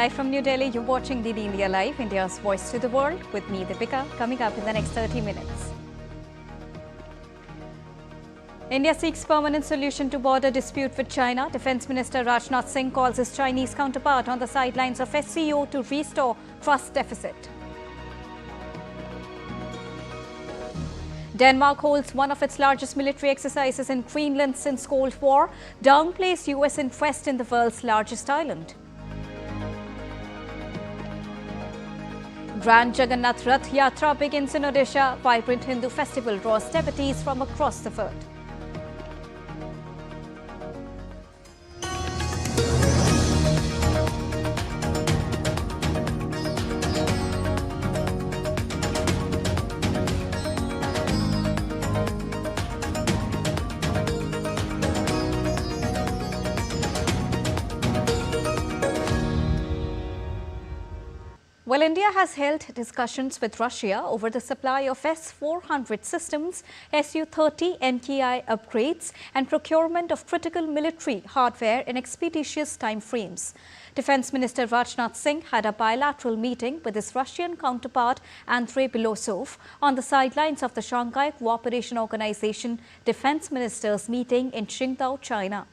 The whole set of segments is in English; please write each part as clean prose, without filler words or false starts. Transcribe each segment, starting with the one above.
Live from New Delhi, you're watching DD India Live, India's voice to the world, with me, Deepika, coming up in the next 30 minutes. India seeks permanent solution to border dispute with China. Defence Minister Rajnath Singh calls his Chinese counterpart on the sidelines of SCO to restore trust deficit. Denmark holds one of its largest military exercises in Greenland since Cold War, downplays US interest in the world's largest island. Grand Jagannath Rath Yatra begins in Odisha. Vibrant Hindu festival draws devotees from across the world. Well, India has held discussions with Russia over the supply of S-400 systems, Su-30 MKI upgrades and procurement of critical military hardware in expeditious time frames. Defence Minister Rajnath Singh had a bilateral meeting with his Russian counterpart Andrei Belosov on the sidelines of the Shanghai Cooperation Organization Defence Ministers meeting in Qingdao, China.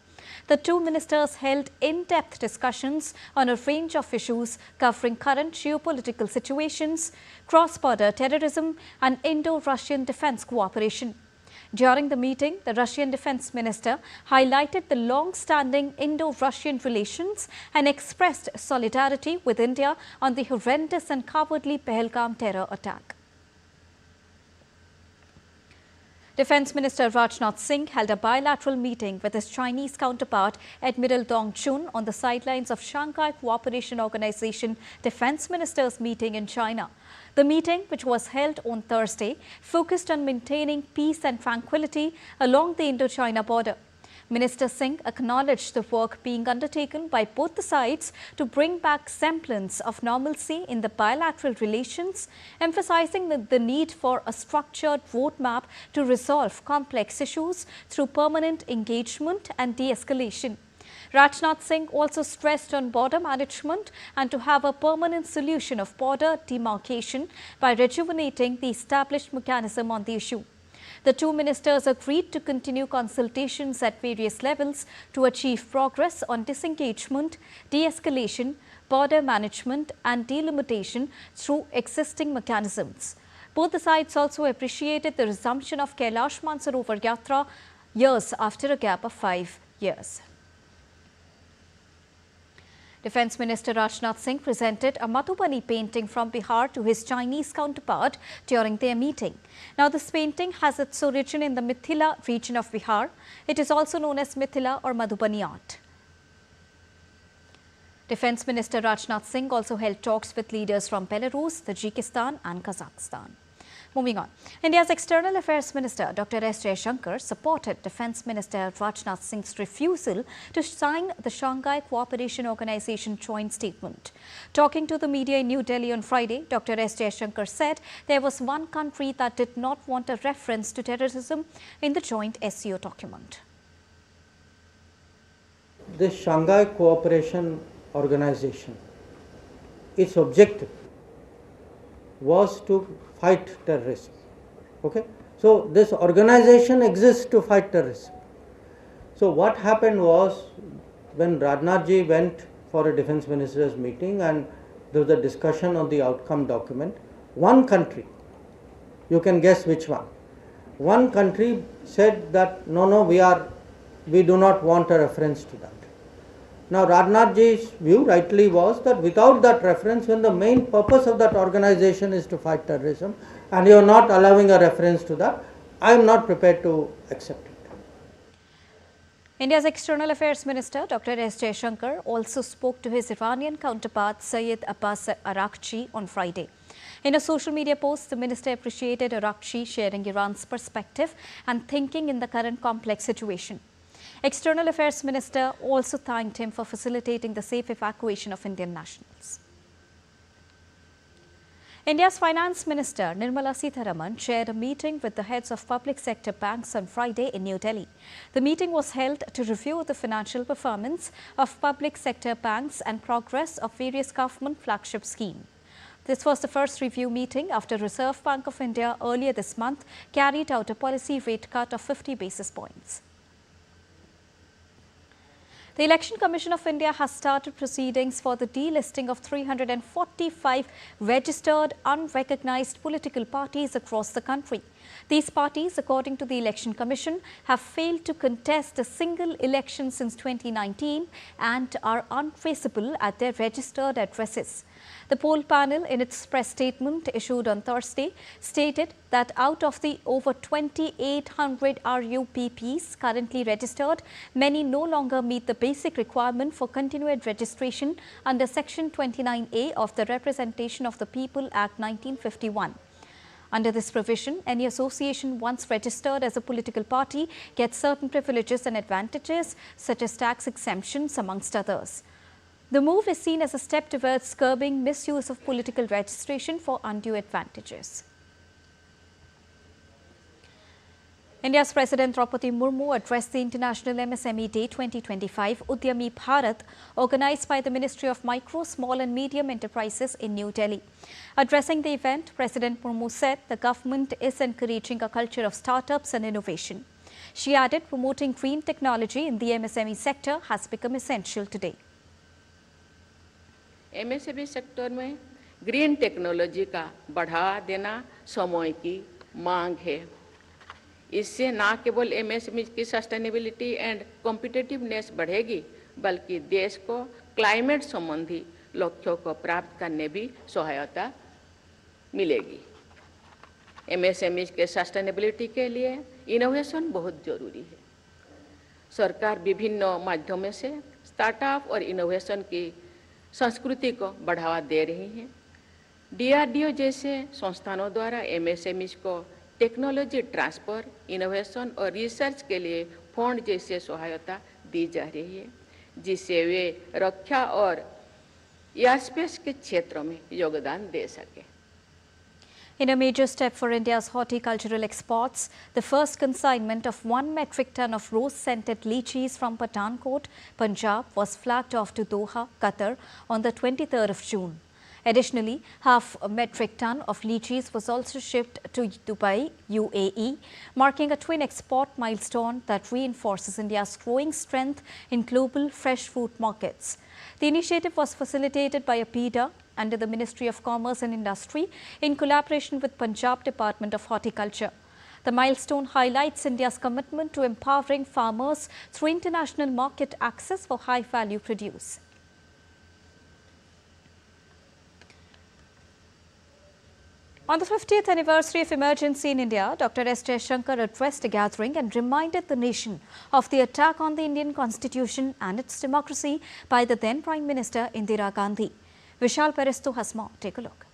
The two ministers held in-depth discussions on a range of issues covering current geopolitical situations, cross-border terrorism and Indo-Russian defence cooperation. During the meeting, the Russian defence minister highlighted the long-standing Indo-Russian relations and expressed solidarity with India on the horrendous and cowardly Pahalgam terror attack. Defence Minister Rajnath Singh held a bilateral meeting with his Chinese counterpart Admiral Dong Chun on the sidelines of Shanghai Cooperation Organization Defence Ministers meeting in China. The meeting, which was held on Thursday, focused on maintaining peace and tranquility along the Indo-China border. Minister Singh acknowledged the work being undertaken by both the sides to bring back semblance of normalcy in the bilateral relations, emphasizing the need for a structured roadmap to resolve complex issues through permanent engagement and de-escalation. Rajnath Singh also stressed on border management and to have a permanent solution of border demarcation by rejuvenating the established mechanism on the issue. The two ministers agreed to continue consultations at various levels to achieve progress on disengagement, de-escalation, border management and delimitation through existing mechanisms. Both the sides also appreciated the resumption of Kailash Mansarovar Yatra years after a gap of 5 years. Defence Minister Rajnath Singh presented a Madhubani painting from Bihar to his Chinese counterpart during their meeting. Now, this painting has its origin in the Mithila region of Bihar. It is also known as Mithila or Madhubani art. Defence Minister Rajnath Singh also held talks with leaders from Belarus, Tajikistan and Kazakhstan. Moving on, India's External Affairs Minister Dr. S. Jaishankar supported Defence Minister Rajnath Singh's refusal to sign the Shanghai Cooperation Organization joint statement. Talking to the media in New Delhi on Friday, Dr. S. Jaishankar said there was one country that did not want a reference to terrorism in the joint SCO document. This Shanghai Cooperation Organization, its objective was to fight terrorism. Okay? So this organization exists to fight terrorism. So what happened was, when Rajnath ji went for a defense ministers meeting and there was a discussion on the outcome document, one country, you can guess which one country said that no, we do not want a reference to that. Now, Rajnath ji's view rightly was that without that reference, when the main purpose of that organization is to fight terrorism and you are not allowing a reference to that, I am not prepared to accept it. India's External Affairs Minister Dr. S. Jaishankar also spoke to his Iranian counterpart Syed Abbas Araghchi on Friday. In a social media post, the minister appreciated Araghchi sharing Iran's perspective and thinking in the current complex situation. External Affairs Minister also thanked him for facilitating the safe evacuation of Indian nationals. India's Finance Minister Nirmala Sitharaman chaired a meeting with the heads of public sector banks on Friday in New Delhi. The meeting was held to review the financial performance of public sector banks and progress of various government flagship schemes. This was the first review meeting after Reserve Bank of India earlier this month carried out a policy rate cut of 50 basis points. The Election Commission of India has started proceedings for the delisting of 345 registered unrecognized political parties across the country. These parties, according to the Election Commission, have failed to contest a single election since 2019 and are untraceable at their registered addresses. The poll panel, in its press statement issued on Thursday, stated that out of the over 2,800 RUPPs currently registered, many no longer meet the basic requirement for continued registration under Section 29A of the Representation of the People Act 1951. Under this provision, any association once registered as a political party gets certain privileges and advantages, such as tax exemptions, amongst others. The move is seen as a step towards curbing misuse of political registration for undue advantages. India's President Draupadi Murmu addressed the International MSME Day 2025 Udyami Bharat, organized by the Ministry of Micro, Small and Medium Enterprises in New Delhi. Addressing the event, President Murmu said the government is encouraging a culture of startups and innovation. She added, promoting green technology in the MSME sector has become essential today. MSME sector में green technology का बढ़ावा देना समय की मांग है। इससे न केवल एमएसएमई की सस्टेनेबिलिटी एंड कॉम्पिटिटिवनेस बढ़ेगी, बल्कि देश को क्लाइमेट संबंधी लक्ष्यों को प्राप्त करने भी सहायता मिलेगी। एमएसएमई के सस्टेनेबिलिटी के लिए इनोवेशन बहुत जरूरी है। सरकार विभिन्न माध्यमों से स्टार्टअप और इनोवेशन की संस्कृति को बढ़ावा दे रही है। डीआरडीओ जैसे संस्थानों द्वारा एमएसएमईज को टेक्नोलॉजी ट्रांसफर, इनोवेशन और रिसर्च के लिए फंड जैसे सहायता दी जा रही है, जिससे वे रक्षा और एयरस्पेस के क्षेत्रों में योगदान दे सके। In a major step for India's horticultural exports, the first consignment of 1 metric ton of rose-scented lychees from Pathankot, Punjab was flagged off to Doha, Qatar on the 23rd of June. Additionally, half a metric ton of lychees was also shipped to Dubai, UAE, marking a twin export milestone that reinforces India's growing strength in global fresh fruit markets. The initiative was facilitated by APIDA under the Ministry of Commerce and Industry in collaboration with Punjab Department of Horticulture. The milestone highlights India's commitment to empowering farmers through international market access for high-value produce. On the 50th anniversary of emergency in India, Dr. S. Jaishankar addressed a gathering and reminded the nation of the attack on the Indian Constitution and its democracy by the then Prime Minister Indira Gandhi. Vishal Peristo has more. Take a look.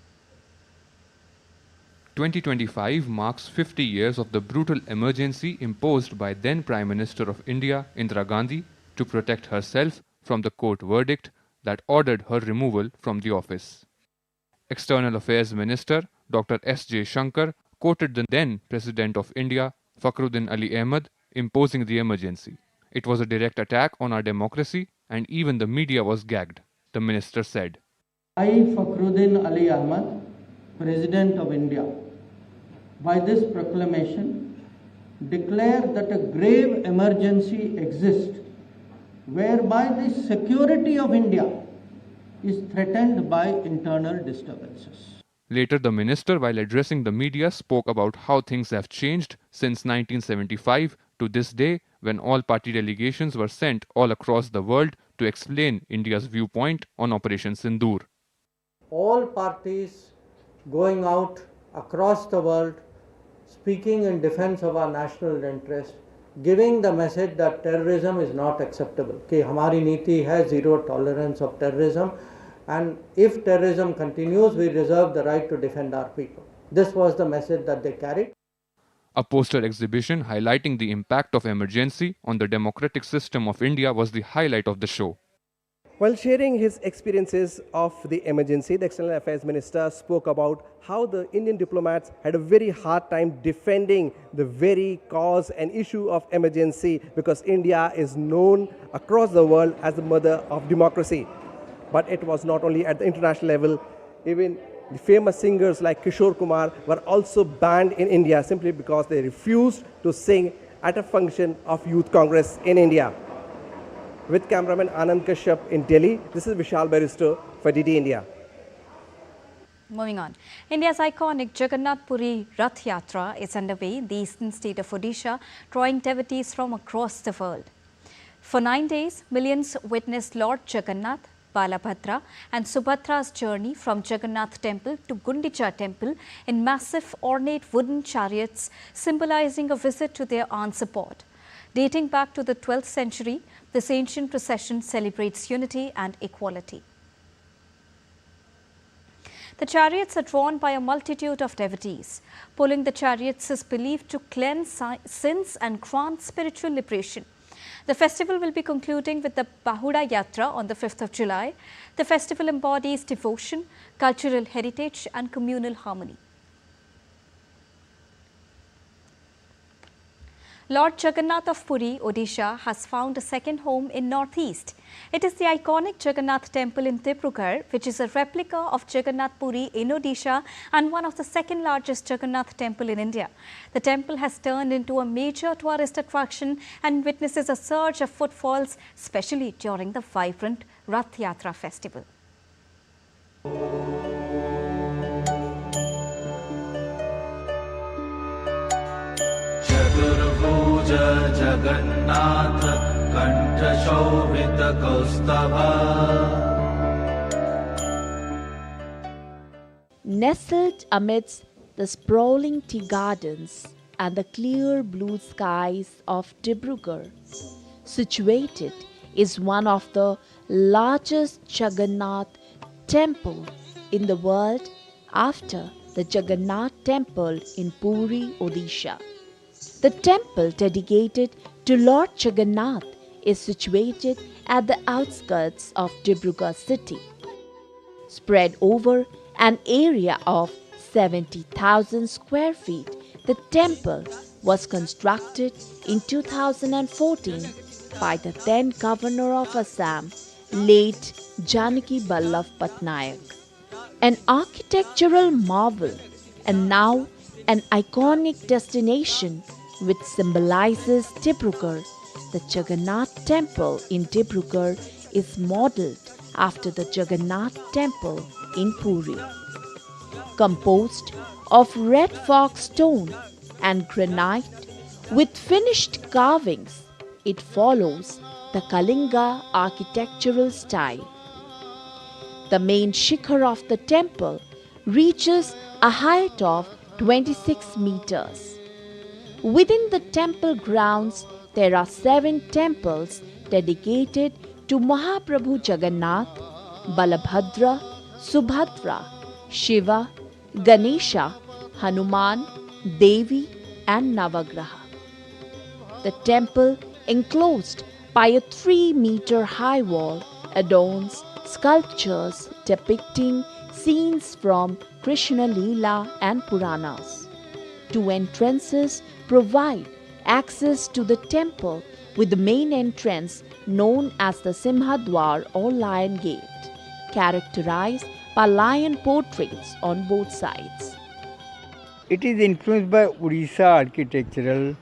2025 marks 50 years of the brutal emergency imposed by then Prime Minister of India, Indira Gandhi, to protect herself from the court verdict that ordered her removal from the office. External Affairs Minister Dr. S. Jaishankar quoted the then President of India, Fakhruddin Ali Ahmed, imposing the emergency. It was a direct attack on our democracy and even the media was gagged, the minister said. I, Fakhruddin Ali Ahmed, President of India, by this proclamation, declare that a grave emergency exists whereby the security of India is threatened by internal disturbances. Later, the minister, while addressing the media, spoke about how things have changed since 1975 to this day, when all party delegations were sent all across the world to explain India's viewpoint on Operation Sindoor. All parties going out across the world, speaking in defense of our national interest, giving the message that terrorism is not acceptable. कि हमारी नीति है zero tolerance of terrorism, and if terrorism continues, we reserve the right to defend our people. This was the message that they carried. A poster exhibition highlighting the impact of emergency on the democratic system of India was the highlight of the show. While sharing his experiences of the emergency, the External Affairs Minister spoke about how the Indian diplomats had a very hard time defending the very cause and issue of emergency, because India is known across the world as the mother of democracy. But it was not only at the international level, even the famous singers like Kishore Kumar were also banned in India simply because they refused to sing at a function of Youth Congress in India. With cameraman Anand Kashyap in Delhi, this is Vishal Barrister for DD India. Moving on. India's iconic Jagannath Puri Rath Yatra is underway in the eastern state of Odisha, drawing devotees from across the world. For 9 days, millions witnessed Lord Jagannath, Balabhadra and Subhadra's journey from Jagannath Temple to Gundicha Temple in massive ornate wooden chariots, symbolizing a visit to their answer pod. Dating back to the 12th century, this ancient procession celebrates unity and equality. The chariots are drawn by a multitude of devotees. Pulling the chariots is believed to cleanse sins and grant spiritual liberation. The festival will be concluding with the Bahuda Yatra on the 5th of July. The festival embodies devotion, cultural heritage and communal harmony. Lord Jagannath of Puri, Odisha, has found a second home in Northeast. It is the iconic Jagannath Temple in Dibrugarh, which is a replica of Jagannath Puri in Odisha and one of the second largest Jagannath temple in India. The temple has turned into a major tourist attraction and witnesses a surge of footfalls, especially during the vibrant Rath Yatra festival. Jagannath Kantha Shobhita Kaustava. Nestled amidst the sprawling tea gardens and the clear blue skies of Dibrugarh, situated is one of the largest Jagannath temple in the world after the Jagannath temple in Puri, Odisha. The temple dedicated to Lord Jagannath is situated at the outskirts of Dibrugarh city. Spread over an area of 70,000 square feet, the temple was constructed in 2014 by the then Governor of Assam, late Janaki Ballabh Patnaik. An architectural marvel and now an iconic destination which symbolizes Dibrugarh, the Jagannath temple in Dibrugarh is modelled after the Jagannath temple in Puri. Composed of red fox stone and granite with finished carvings, it follows the Kalinga architectural style. The main shikhar of the temple reaches a height of 26 meters. Within the temple grounds, there are 7 temples dedicated to Mahaprabhu Jagannath, Balabhadra, Subhadra, Shiva, Ganesha, Hanuman, Devi and Navagraha. The temple, enclosed by a 3-meter high wall, adorns sculptures depicting scenes from Krishna Leela and Puranas. 2 entrances provide access to the temple, with the main entrance known as the Simhadwar or Lion Gate, characterized by lion portraits on both sides. It is influenced by Odisha architectural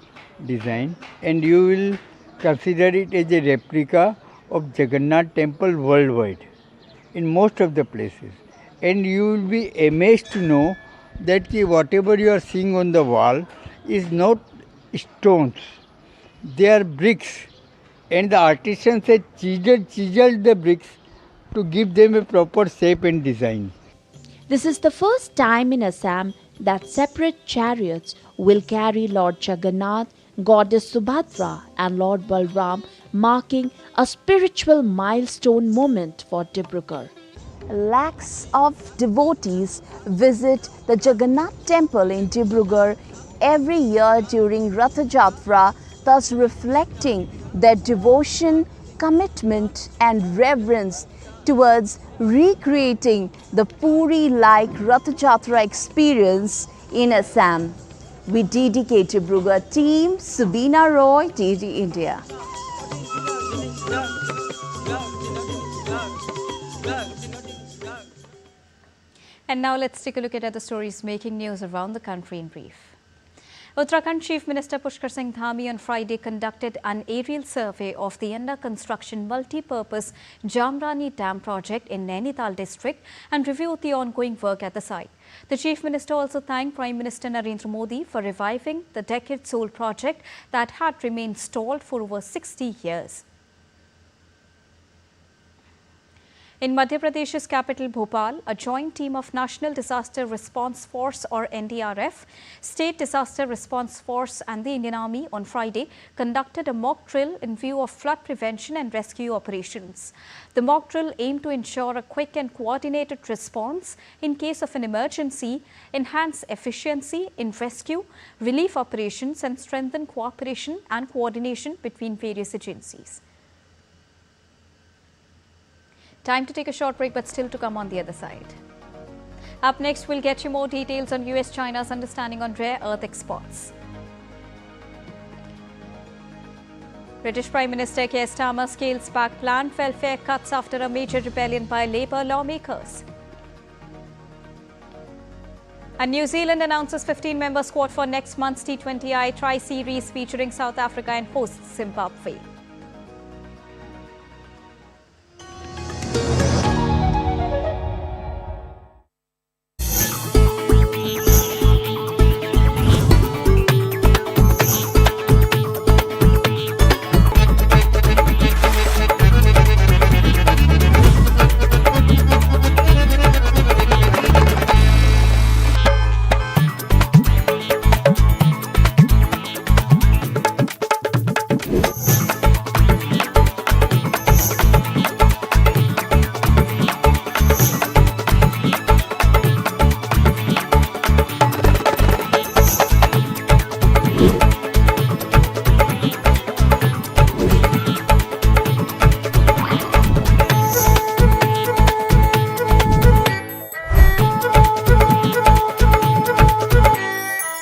design, and you will consider it as a replica of Jagannath temple worldwide in most of the places. And you will be amazed to know that whatever you are seeing on the wall is not stones, they are bricks, and the artisans have chiseled the bricks to give them a proper shape and design. This is the first time in Assam that separate chariots will carry Lord Jagannath, Goddess Subhadra and Lord Balram, marking a spiritual milestone moment for Dibrugarh. Lakhs of devotees visit the Jagannath temple in Dibrugarh every year during Rath Yatra, thus reflecting their devotion, commitment and reverence towards recreating the Puri-like Rath Yatra experience in Assam. We dedicate to Brugger team, Subina Roy, DD India. And now let's take a look at other stories making news around the country in brief. Uttarakhand Chief Minister Pushkar Singh Dhami on Friday conducted an aerial survey of the under construction multi-purpose Jamrani Dam project in Nainital district and reviewed the ongoing work at the site. The Chief Minister also thanked Prime Minister Narendra Modi for reviving the decades-old project that had remained stalled for over 60 years. In Madhya Pradesh's capital Bhopal, a joint team of National Disaster Response Force or NDRF, State Disaster Response Force and the Indian Army on Friday conducted a mock drill in view of flood prevention and rescue operations. The mock drill aimed to ensure a quick and coordinated response in case of an emergency, enhance efficiency in rescue, relief operations and strengthen cooperation and coordination between various agencies. Time to take a short break, but still to come on the other side. Up next, we'll get you more details on US-China's understanding on rare earth exports. British Prime Minister Keir Starmer scales back planned welfare cuts after a major rebellion by Labour lawmakers. And New Zealand announces 15-member squad for next month's T20I Tri-Series featuring South Africa and hosts Zimbabwe.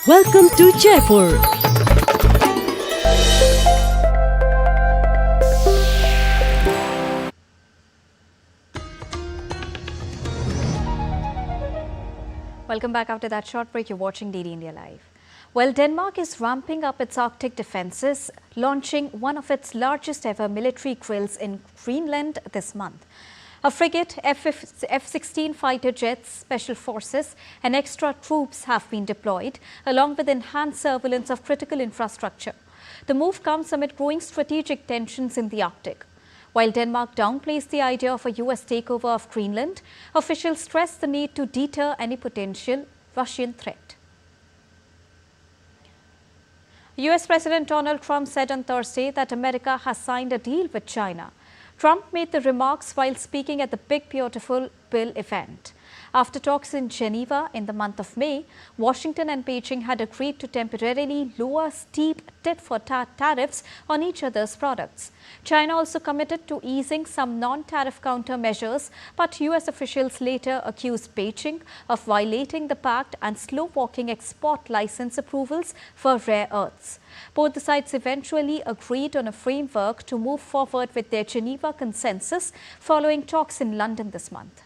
Welcome to Jaipur. Welcome back after that short break. You're watching DD India Live. Well, Denmark is ramping up its Arctic defenses, launching one of its largest ever military drills in Greenland this month. A frigate, F-16 fighter jets, special forces and extra troops have been deployed, along with enhanced surveillance of critical infrastructure. The move comes amid growing strategic tensions in the Arctic. While Denmark downplays the idea of a US takeover of Greenland, officials stress the need to deter any potential Russian threat. US President Donald Trump said on Thursday that America has signed a deal with China. Trump made the remarks while speaking at the Big Beautiful Bill event. After talks in Geneva in the month of May, Washington and Beijing had agreed to temporarily lower steep tit-for-tat tariffs on each other's products. China also committed to easing some non-tariff countermeasures, but US officials later accused Beijing of violating the pact and slow-walking export license approvals for rare earths. Both the sides eventually agreed on a framework to move forward with their Geneva consensus following talks in London this month.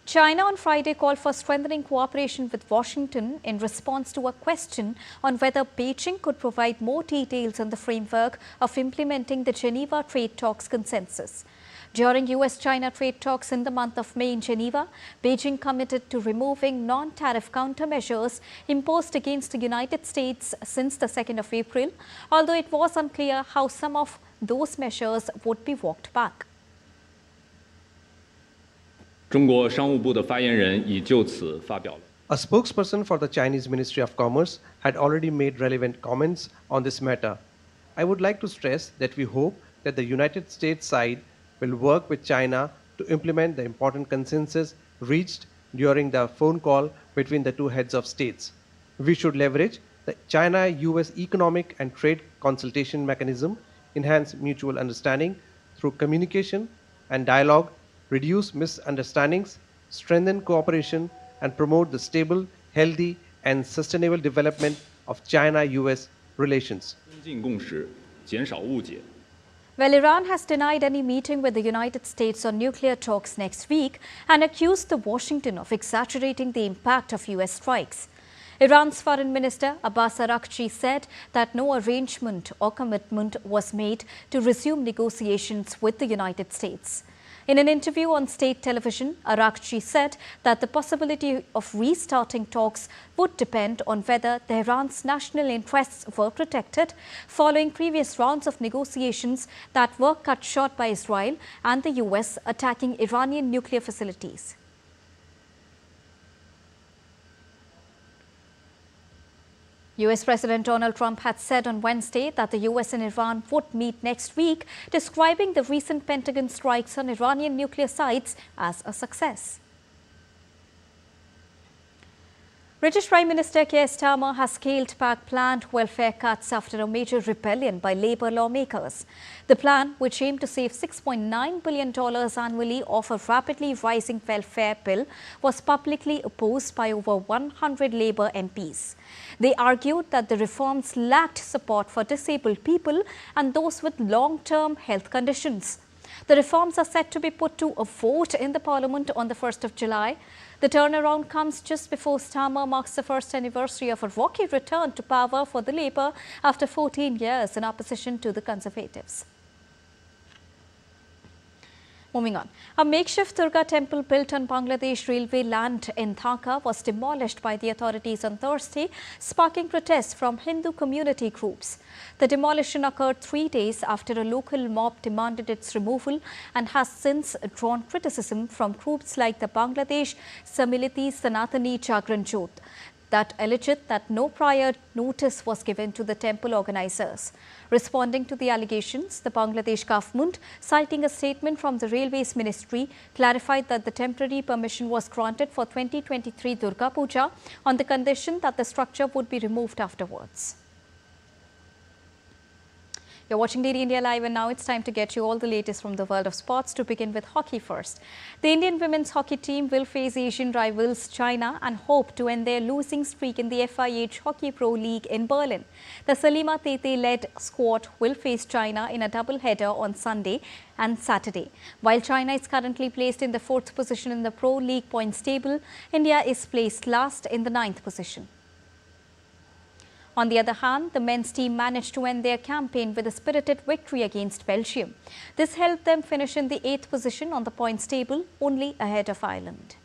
China on Friday called for strengthening cooperation with Washington in response to a question on whether Beijing could provide more details on the framework of implementing the Geneva trade talks consensus. During US-China trade talks in the month of May in Geneva, Beijing committed to removing non-tariff countermeasures imposed against the United States since the 2nd of April, although it was unclear how some of those measures would be walked back. A spokesperson for the Chinese Ministry of Commerce had already made relevant comments on this matter. I would like to stress that we hope that the United States side will work with China to implement the important consensus reached during the phone call between the two heads of states. We should leverage the China-US Economic and Trade Consultation Mechanism enhance mutual understanding through communication and dialogue, reduce misunderstandings, strengthen cooperation, and promote the stable, healthy, and sustainable development of China-US relations. Well, Iran has denied any meeting with the United States on nuclear talks next week and accused the Washington of exaggerating the impact of US strikes. Iran's Foreign Minister Abbas Araghchi said that no arrangement or commitment was made to resume negotiations with the United States. In an interview on state television, Araghchi said that the possibility of restarting talks would depend on whether Tehran's national interests were protected following previous rounds of negotiations that were cut short by Israel and the US attacking Iranian nuclear facilities. US President Donald Trump had said on Wednesday that the US and Iran would meet next week, describing the recent Pentagon strikes on Iranian nuclear sites as a success. British Prime Minister Keir Starmer has scaled back planned welfare cuts after a major rebellion by Labour lawmakers. The plan, which aimed to save $6.9 billion annually off a rapidly rising welfare bill, was publicly opposed by over 100 Labour MPs. They argued that the reforms lacked support for disabled people and those with long-term health conditions. The reforms are set to be put to a vote in the Parliament on the 1st of July. The turnaround comes just before Starmer marks the first anniversary of a rocky return to power for the Labour after 14 years in opposition to the Conservatives. Moving on, a makeshift Durga temple built on Bangladesh railway land in Dhaka was demolished by the authorities on Thursday, sparking protests from Hindu community groups. The demolition occurred 3 days after a local mob demanded its removal and has since drawn criticism from groups like the Bangladesh Samiliti Sanatani Jagran Jyoth that alleged that no prior notice was given to the temple organizers. Responding to the allegations, the Bangladesh government, citing a statement from the Railways Ministry, clarified that the temporary permission was granted for 2023 Durga Puja on the condition that the structure would be removed afterwards. You're watching DD India Live, and now it's time to get you all the latest from the world of sports. To begin with hockey first. The Indian women's hockey team will face Asian rivals China and hope to end their losing streak in the FIH Hockey Pro League in Berlin. The Salima Tete-led squad will face China in a double-header on Sunday and Saturday. While China is currently placed in the 4th position in the Pro League points table, India is placed last in the 9th position. On the other hand, the men's team managed to end their campaign with a spirited victory against Belgium. This helped them finish in the 8th position on the points table, only ahead of Ireland.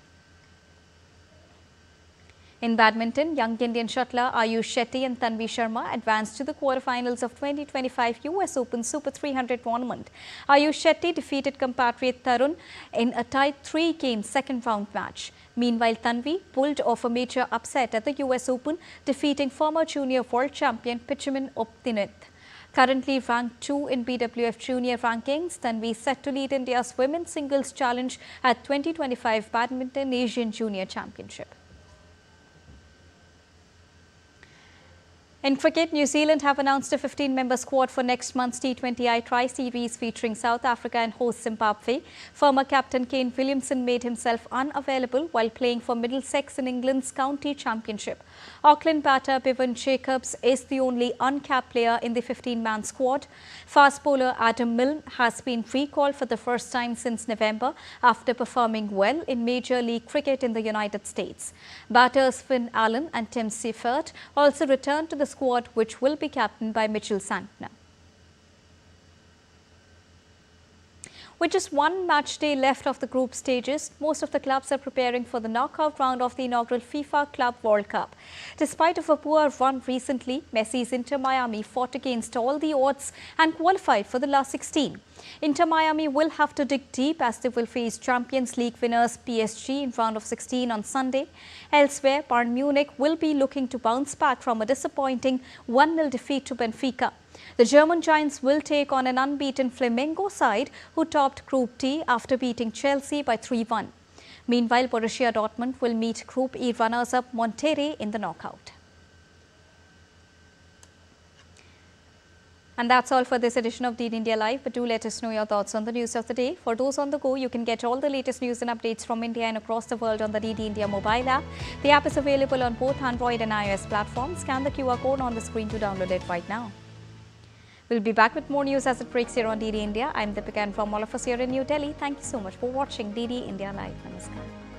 In badminton, young Indian shuttler Ayush Shetty and Tanvi Sharma advanced to the quarterfinals of 2025 US Open Super 300 tournament. Ayush Shetty defeated compatriot Tarun in a tight 3-game second-round match. Meanwhile, Tanvi pulled off a major upset at the US Open, defeating former junior world champion Pichiman Optinith. Currently ranked 2 in BWF junior rankings, Tanvi is set to lead India's women's singles challenge at 2025 Badminton Asian Junior Championship. In cricket, New Zealand have announced a 15-member squad for next month's T20I Tri-Series featuring South Africa and host Zimbabwe. Former captain Kane Williamson made himself unavailable while playing for Middlesex in England's County Championship. Auckland batter Bevan Jacobs is the only uncapped player in the 15-man squad. Fast bowler Adam Milne has been recalled for the first time since November after performing well in Major League Cricket in the United States. Batters Finn Allen and Tim Seifert also returned to the squad, which will be captained by Mitchell Santner. With just one match day left of the group stages, most of the clubs are preparing for the knockout round of the inaugural FIFA Club World Cup. Despite of a poor run recently, Messi's Inter Miami fought against all the odds and qualified for the last 16. Inter Miami will have to dig deep as they will face Champions League winners PSG in round of 16 on Sunday. Elsewhere, Bayern Munich will be looking to bounce back from a disappointing 1-0 defeat to Benfica. The German Giants will take on an unbeaten Flamengo side who topped Group D after beating Chelsea by 3-1. Meanwhile, Borussia Dortmund will meet Group E runners-up Monterrey in the knockout. And that's all for this edition of DD India Live. But do let us know your thoughts on the news of the day. For those on the go, you can get all the latest news and updates from India and across the world on the DD India mobile app. The app is available on both Android and iOS platforms. Scan the QR code on the screen to download it right now. We'll be back with more news as it breaks here on DD India. I'm Deepika, and from all of us here in New Delhi, thank you so much for watching DD India Live. Namaskar.